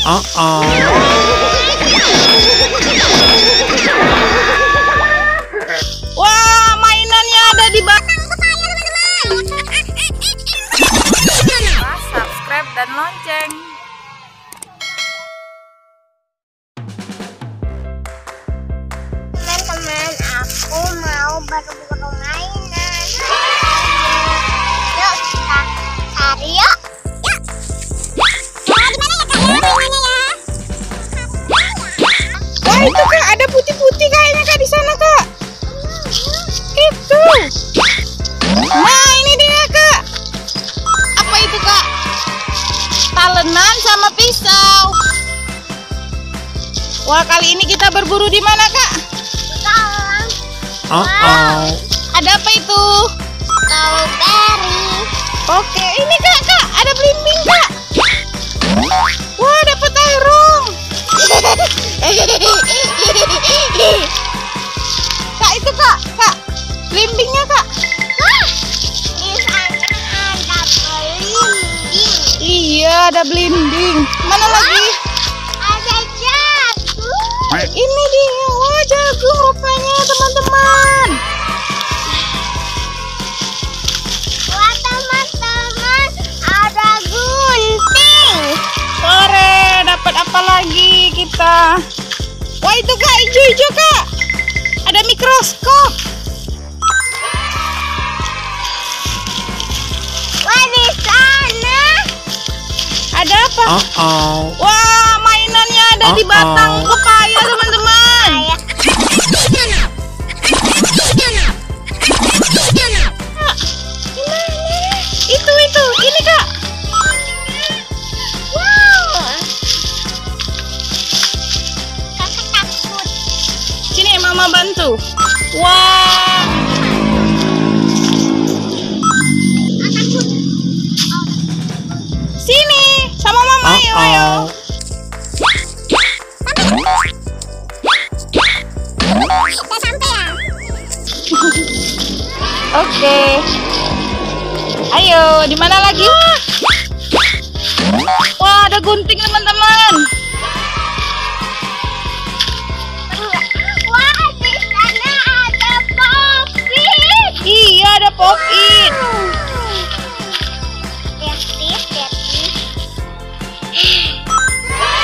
Wah, mainannya ada di belakang. Subscribe dan lonceng. Teman-teman, aku mau berburu mainan. Yuk kita cari yuk. Wah, itu Kak, ada putih-putih kayaknya Kak di sana Kak. Itu. Nah, ini dia Kak. Apa itu Kak? Talenan sama pisau. Wah, kali ini kita berburu di mana Kak? Wow. Ada apa itu? Strawberry. Oke, ini Kak, ada belimbing Kak. Wah, dapat terong. Kak, itu Kak, belimbingnya Kak. Di sana ada belimbing. Iya, ada belimbing. Mana lagi? Ada jagung. Ini dia. Wah, jagung rupanya teman-teman. Wah, teman-teman, ada gunting. Sore, dapat apa lagi kita? Wah, itu Kak, hijau-hijau Kak. Ada mikroskop. Wah, di sana Ada apa? Wah, mainannya ada di batang pepaya teman-teman. Itu, ini Kak. wow. Kakak takut. Sini Mama bantu. Wah, sini sama Mama, ayo. Udah sampai ya? Oke. Ayo, di mana lagi? Wah, ada gunting teman-teman. Wah, di sana ada pop-it. Iya, ada pop-it.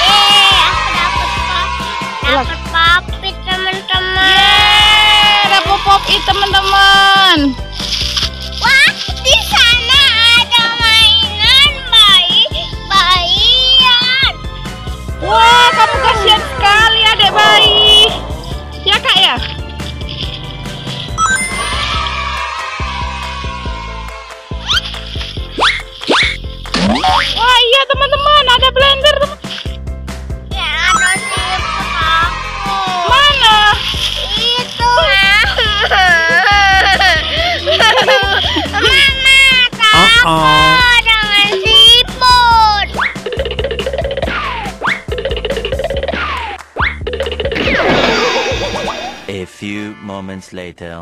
Lihat. Aku dapat pop-it, teman-teman. Yeay, dapat pop-it teman-teman. Wah, di sana ada mainan bayi-bayian. Wah, kamu kasihan sekali adek bayi. Ya Kak ya? Wah, iya teman-teman, ada blender teman. Ya, ada siput aku. Mana? Itu. Mama takut dengan siput. A few moments later.